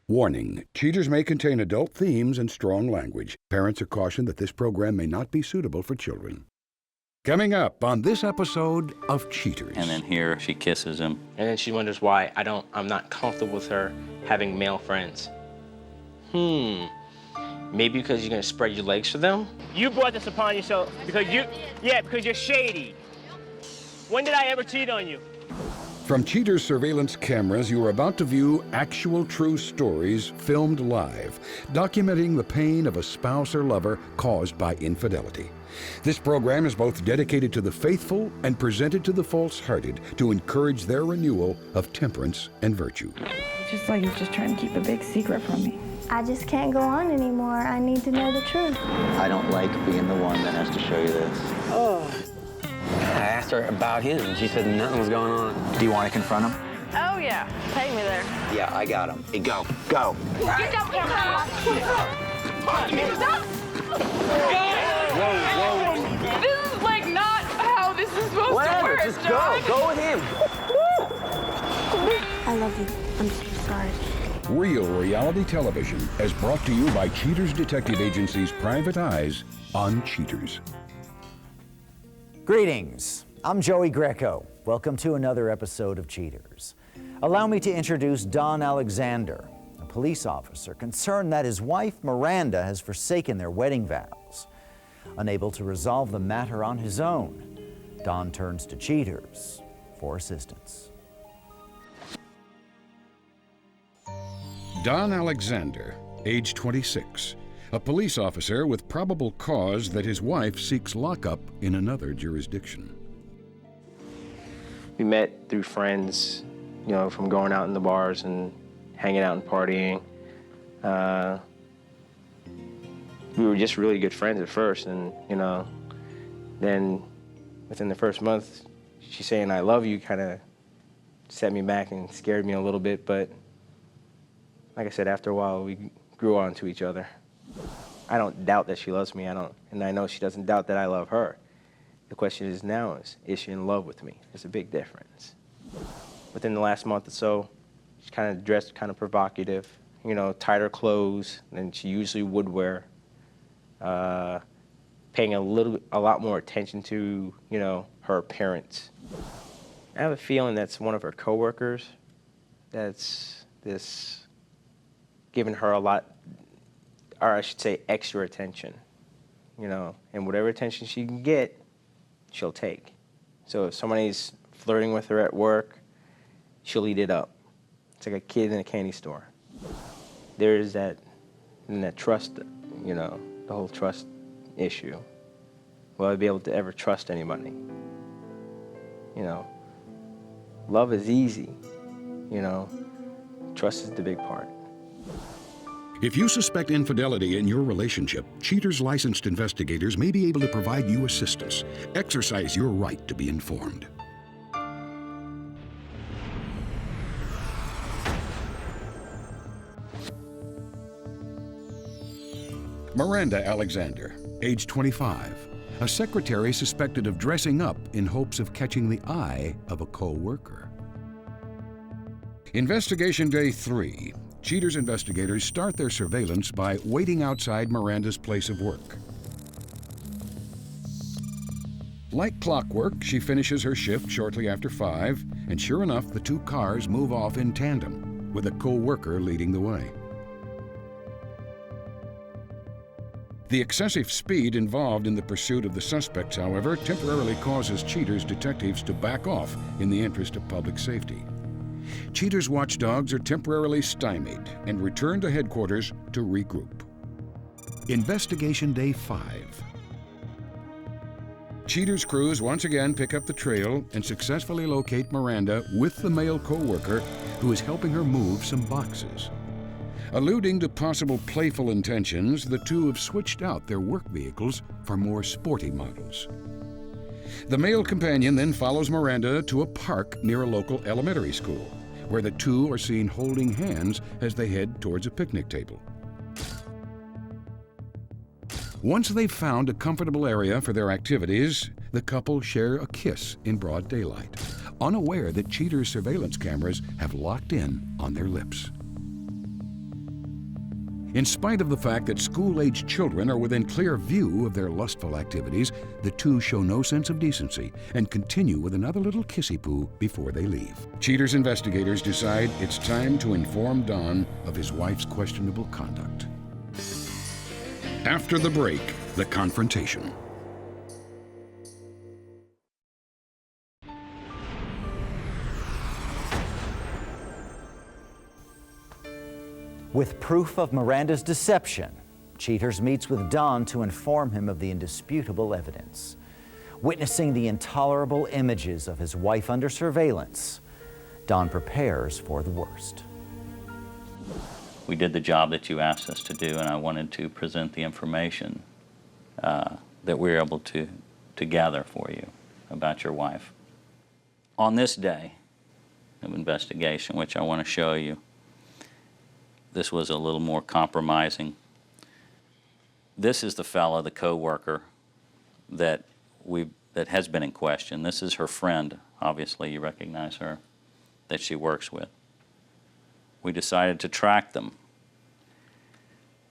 Warning: Cheaters may contain adult themes and strong language. Parents are cautioned that this program may not be suitable for children. Coming up on this episode of Cheaters. And then here she kisses him. And then she wonders why I'm not comfortable with her having male friends. Maybe because you're gonna spread your legs for them? You brought this upon yourself because you're shady. When did I ever cheat on you? From Cheaters surveillance cameras, you are about to view actual true stories filmed live, documenting the pain of a spouse or lover caused by infidelity. This program is both dedicated to the faithful and presented to the false-hearted to encourage their renewal of temperance and virtue. Just like he's just trying to keep a big secret from me. I just can't go on anymore. I need to know the truth. I don't like being the one that has to show you this. I asked her about his, and she said nothing was going on. Do you want to confront him? Oh, yeah. Take me there. Yeah, I got him. Hey, go. Go. Get down here, Stop! Whoa. This is, like, not how this is supposed to work, Just John. go. Go with him. I love you. I'm so sorry. Real reality television is brought to you by Cheaters Detective Agency's Private Eyes on Cheaters. Greetings, I'm Joey Greco. Welcome to another episode of Cheaters. Allow me to introduce Don Alexander, a police officer concerned that his wife Miranda has forsaken their wedding vows. Unable to resolve the matter on his own, Don turns to Cheaters for assistance. Don Alexander, age 26, a police officer with probable cause that his wife seeks lockup in another jurisdiction. We met through friends, from going out in the bars and hanging out and partying. We were just really good friends at first, and, then within the first month, she saying I love you kind of set me back and scared me a little bit, but like I said, after a while, we grew on to each other. I don't doubt that she loves me, and I know she doesn't doubt that I love her. The question is now is she in love with me? There's a big difference. Within the last month or so, she kind of dressed kind of provocative, tighter clothes than she usually would wear, paying a lot more attention to, her appearance. I have a feeling that's one of her coworkers that's giving her a lot, or I should say extra attention, and whatever attention she can get, she'll take. So if somebody's flirting with her at work, she'll eat it up. It's like a kid in a candy store. There's that trust, the whole trust issue. Will I be able to ever trust anybody? Love is easy, trust is the big part. If you suspect infidelity in your relationship, Cheaters licensed investigators may be able to provide you assistance. Exercise your right to be informed. Miranda Alexander, age 25, a secretary suspected of dressing up in hopes of catching the eye of a co-worker. Investigation Day 3. Cheaters investigators start their surveillance by waiting outside Miranda's place of work. Like clockwork, she finishes her shift shortly after 5, and sure enough, the two cars move off in tandem, with a co-worker leading the way. The excessive speed involved in the pursuit of the suspects, however, temporarily causes Cheaters detectives to back off in the interest of public safety. Cheaters watchdogs are temporarily stymied and return to headquarters to regroup. Investigation Day 5. Cheaters crews once again pick up the trail and successfully locate Miranda with the male co-worker who is helping her move some boxes. Alluding to possible playful intentions, the two have switched out their work vehicles for more sporty models. The male companion then follows Miranda to a park near a local elementary school, where the two are seen holding hands as they head towards a picnic table. Once they've found a comfortable area for their activities, the couple share a kiss in broad daylight, unaware that Cheaters' surveillance cameras have locked in on their lips. In spite of the fact that school-aged children are within clear view of their lustful activities, the two show no sense of decency and continue with another little kissy-poo before they leave. Cheaters investigators decide it's time to inform Don of his wife's questionable conduct. After the break, the confrontation. With proof of Miranda's deception, Cheaters meets with Don to inform him of the indisputable evidence. Witnessing the intolerable images of his wife under surveillance, Don prepares for the worst. We did the job that you asked us to do, and I wanted to present the information that we were able to gather for you about your wife. On this day of investigation, which I want to show you, this was a little more compromising. This is the fellow, the co-worker, that has been in question. This is her friend, obviously you recognize her, that she works with. We decided to track them.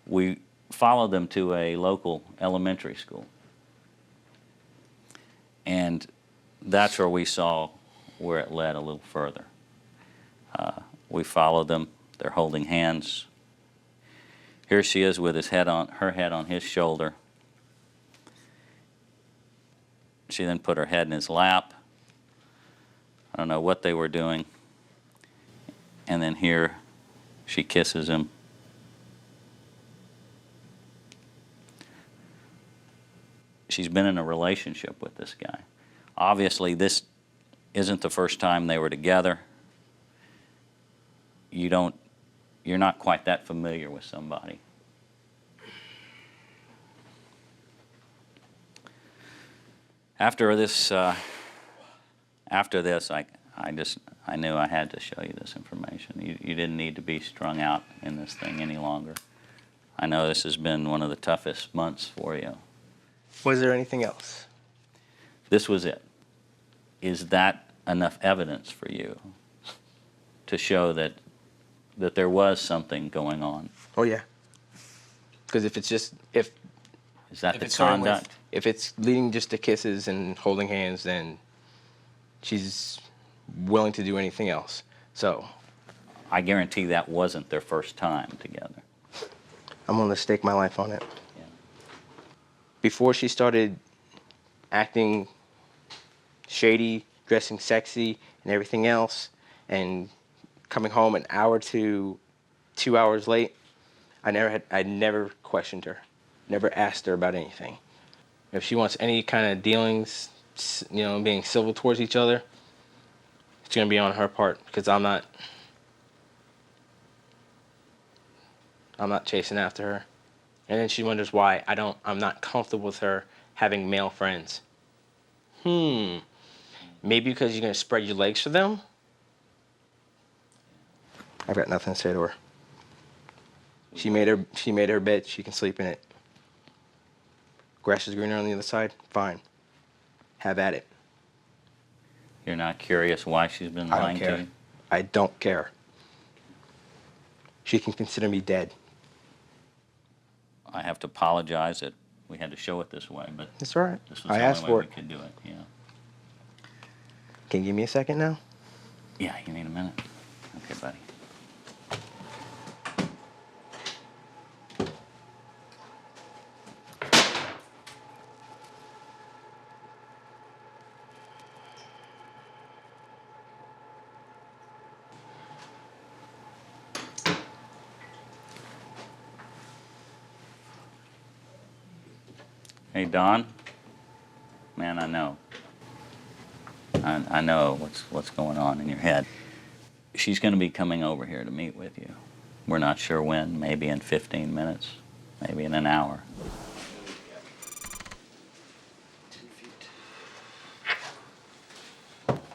We followed them to a local elementary school. And that's where we saw where it led a little further. We followed them. They're holding hands. Here she is with her head on his shoulder. She then put her head in his lap. I don't know what they were doing. And then here she kisses him. She's been in a relationship with this guy. Obviously, this isn't the first time they were together. You're not quite that familiar with somebody. After this, I knew I had to show you this information. You didn't need to be strung out in this thing any longer. I know this has been one of the toughest months for you. Was there anything else? This was it. Is that enough evidence for you to show that there was something going on? Oh yeah. Because if it's just Is that the conduct? If it's leading just to kisses and holding hands, then she's willing to do anything else. So I guarantee that wasn't their first time together. I'm willing to stake my life on it. Yeah. Before she started acting shady, dressing sexy, and everything else, and coming home an hour to 2 hours late, I never questioned her, never asked her about anything. If she wants any kind of dealings, being civil towards each other, it's gonna be on her part, because I'm not chasing after her. And then she wonders why I'm not comfortable with her having male friends. Maybe because you're gonna spread your legs for them? I've got nothing to say to her. She made her bed, she can sleep in it. Grass is greener on the other side, fine. Have at it. You're not curious why she's been lying to you? I don't care. She can consider me dead. I have to apologize that we had to show it this way, but That's all right. this was I the asked only way for we it. could do it. Yeah. Can you give me a second now? Yeah, you need a minute. Okay, buddy. Hey, Don. Man, I know. I know what's going on in your head. She's going to be coming over here to meet with you. We're not sure when, maybe in 15 minutes, maybe in an hour.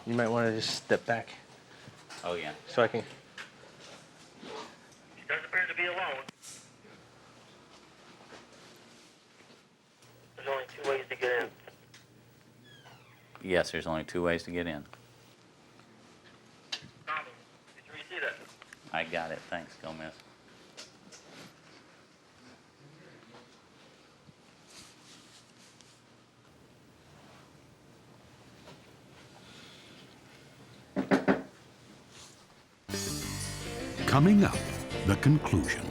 You might want to just step back Oh, yeah. so I can... She doesn't appear to be alone. There's only 2 ways to get in. Yes, there's only 2 ways to get in. Tommy, did you see that? I got it. Thanks, Gomez. Coming up, the conclusion.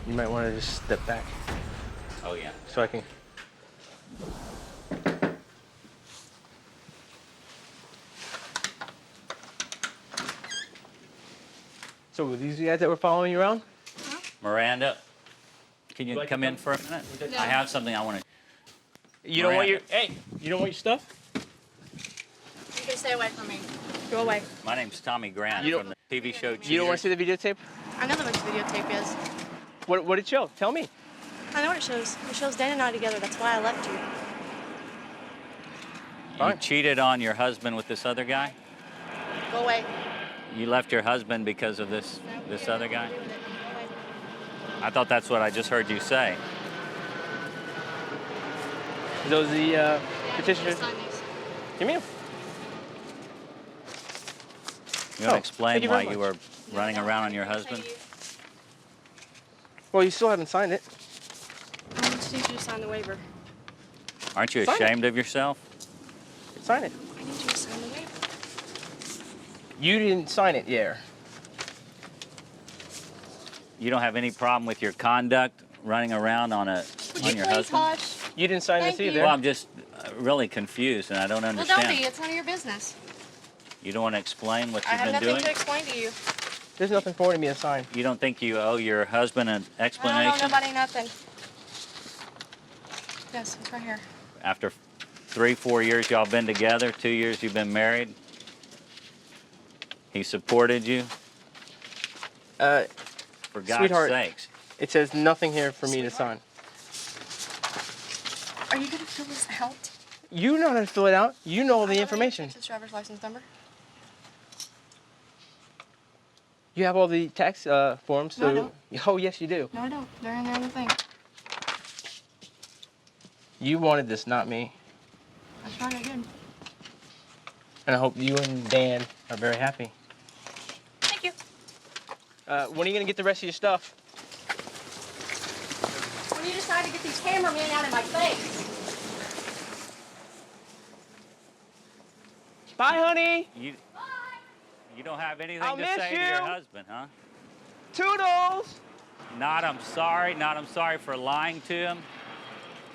You might want to just step back Oh, yeah. so I can. So were these guys that were following you around? Miranda, can you Like to come in come? for a minute? I have something I want to. You don't want your Miranda. you don't want your stuff? You can stay away from me. Go away. My name's Tommy Grant You from the TV show Cheaters. You don't want to see the videotape? I know what the videotape is. What it show? Tell me. I know what it shows. It shows Dan and I together. That's why I left you. You Fine. cheated on your husband with this other guy? Go away. You left your husband because of this other guy? I thought that's what I just heard you say. Are those the petitioners? Give me them. You want to Oh, explain thank you why very you were running around on your husband? Well, you still haven't signed it. I just need you to sign the waiver. Aren't you Sign it. ashamed of yourself? Sign it. I need you to sign the waiver. You didn't sign it, yeah. You don't have any problem with your conduct running around on Would you your please husband? hush? You didn't sign Thank this you. either. Well, I'm just really confused and I don't Well, understand. don't be. It's none of your business. You don't want to explain what I you've have been nothing doing? to explain to you. There's nothing for me to sign. You don't think you owe your husband an I explanation? don't owe nobody nothing. Yes, it's right here. After 3-4 years y'all been together, 2 years you've been married, he supported you? For God's Sweetheart. sakes. It says nothing here for me to sign. Are you going to fill this out? You know how to fill it out. You know all the information. Texas driver's license number. You have all the tax forms. No, I So. don't. Oh, yes, you do. No, I don't. They're in there on the thing. You wanted this, not me. That's right, I did. And I hope you and Dan are very happy. Thank you. When are you going to get the rest of your stuff? When you decide to get these cameramen out of my face. Bye, honey. You don't have anything I'll to miss say to you. your husband, huh? Toodles. Not I'm sorry for lying to him.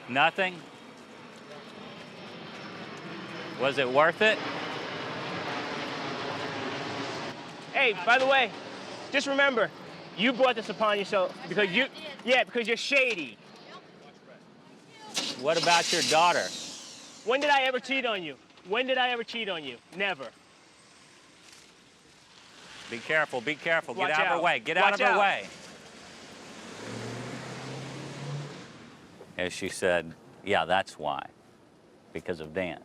Nothing? Was it worth it? Hey, by the way, just remember, you brought this upon yourself because because you're shady. What about your daughter? When did I ever cheat on you? When did I ever cheat on you? Never. Be careful, be careful. Watch Get out of her out. way. Get out Watch of her out. way. As she said, yeah, that's why. Because of Dan.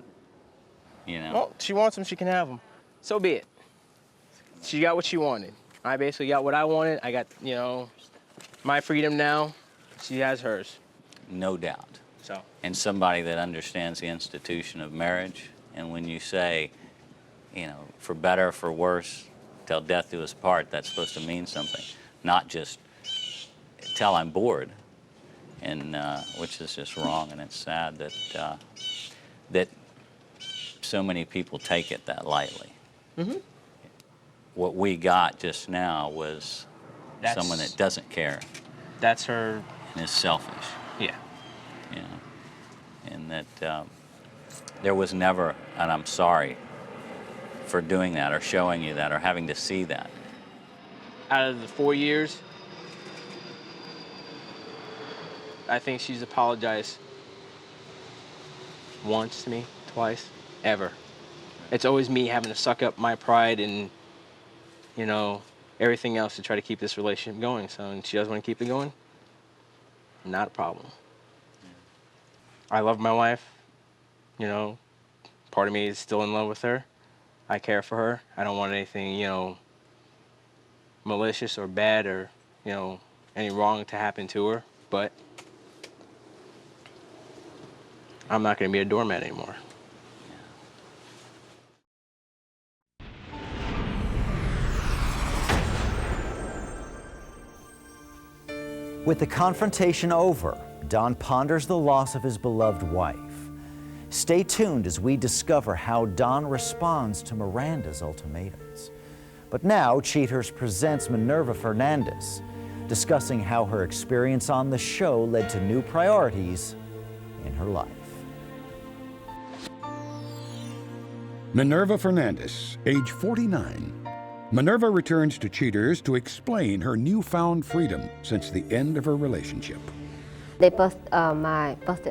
You know? Well, she wants them, she can have them. So be it. She got what she wanted. I basically got what I wanted. I got, my freedom now. She has hers. No doubt. So. And somebody that understands the institution of marriage. And when you say, for better, for worse, till death do us part, that's supposed to mean something. Not just till I'm bored. And which is just wrong, and it's sad that that so many people take it that lightly. Mm-hmm. What we got just now was someone that doesn't care That's her. and is selfish. Yeah. And that there was never an I'm sorry for doing that or showing you that or having to see that. Out of the 4 years, I think she's apologized once to me, twice, ever. It's always me having to suck up my pride and, everything else to try to keep this relationship going. So, and she does want to keep it going, not a problem. I love my wife. Part of me is still in love with her. I care for her. I don't want anything, malicious or bad or, any wrong to happen to her. But I'm not going to be a doormat anymore. With the confrontation over, Don ponders the loss of his beloved wife. Stay tuned as we discover how Don responds to Miranda's ultimatums. But now, Cheaters presents Minerva Fernandez, discussing how her experience on the show led to new priorities in her life. Minerva Fernandez, age 49. Minerva returns to Cheaters to explain her newfound freedom since the end of her relationship. They busted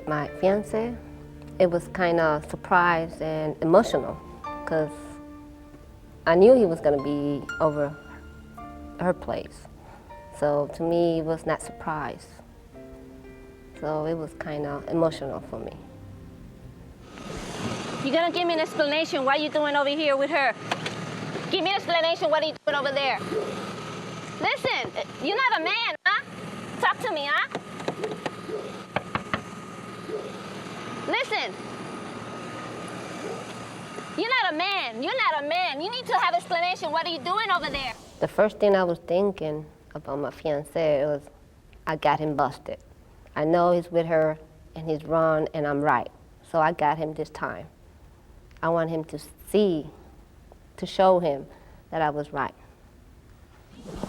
my fiance. It was kind of surprised and emotional because I knew he was going to be over her place. So to me, it was not surprise. So it was kind of emotional for me. You gonna give me an explanation what you doing over here with her? Give me an explanation what are you doing over there? Listen, you're not a man, huh? Talk to me, huh? Listen. You're not a man. You're not a man. You need to have explanation. What are you doing over there? The first thing I was thinking about my fiance was I got him busted. I know he's with her and he's wrong and I'm right. So I got him this time. I want him to see, to show him that I was right.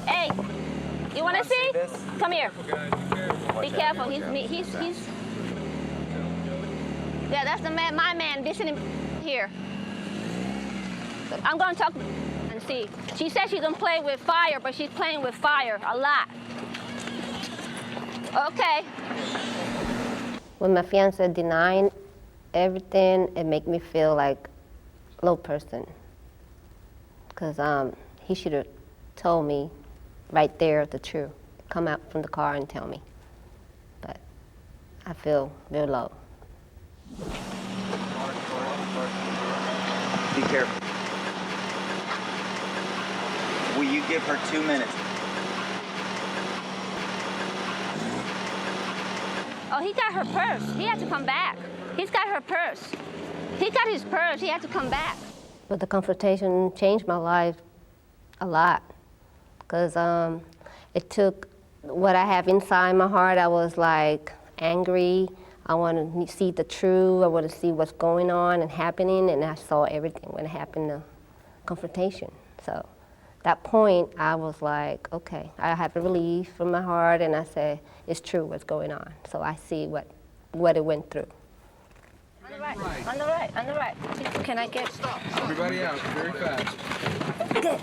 Hey, you want to see? Come here. Be careful. He's. Yeah, that's the man, my man, visiting here. I'm going to talk and see. She said she can play with fire, but she's playing with fire a lot. Okay. When my fiance denied everything, it made me feel like a low person. Because he should have told me right there the truth. Come out from the car and tell me. But I feel real low. Be careful. Will you give her 2 minutes? Oh, he got her purse. He had to come back. He's got her purse. He got his purse. He had to come back. But the confrontation changed my life a lot. Because it took what I have inside my heart. I was like angry. I want to see the truth. I want to see what's going on and happening. And I saw everything when it happened, the confrontation. So that point, I was like, okay, I have a relief from my heart, and I said, it's true what's going on. So I see what it went through. On the right, on the right, on the right. Can I get... Stop. Everybody out, very fast. Good.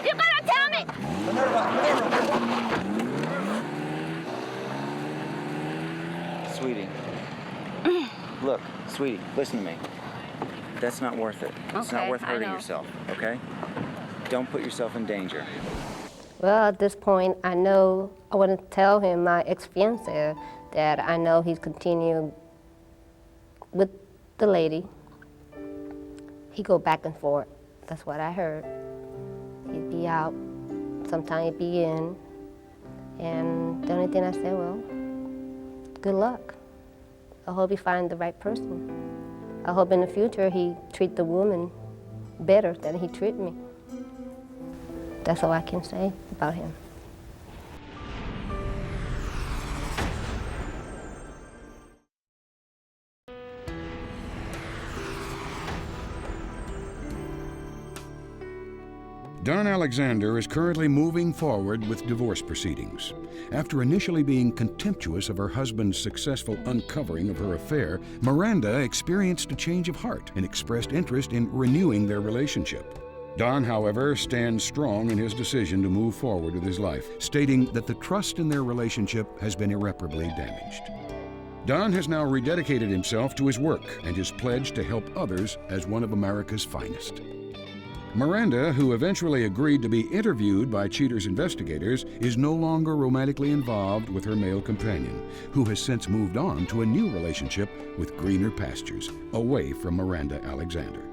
You gotta tell me! Sweetie. Look, sweetie, listen to me. That's not worth it. It's not worth hurting yourself, okay? Don't put yourself in danger. Well, at this point, I know I want to tell him, my ex-fiancé, that I know he's continued with the lady. He go back and forth. That's what I heard. He'd be out, sometimes he'd be in. And the only thing I said, well, good luck. I hope he find the right person. I hope in the future he treat the woman better than he treat me. That's all I can say about him. Don Alexander is currently moving forward with divorce proceedings. After initially being contemptuous of her husband's successful uncovering of her affair, Miranda experienced a change of heart and expressed interest in renewing their relationship. Don, however, stands strong in his decision to move forward with his life, stating that the trust in their relationship has been irreparably damaged. Don has now rededicated himself to his work and his pledge to help others as one of America's finest. Miranda, who eventually agreed to be interviewed by Cheaters investigators, is no longer romantically involved with her male companion, who has since moved on to a new relationship with greener pastures, away from Miranda Alexander.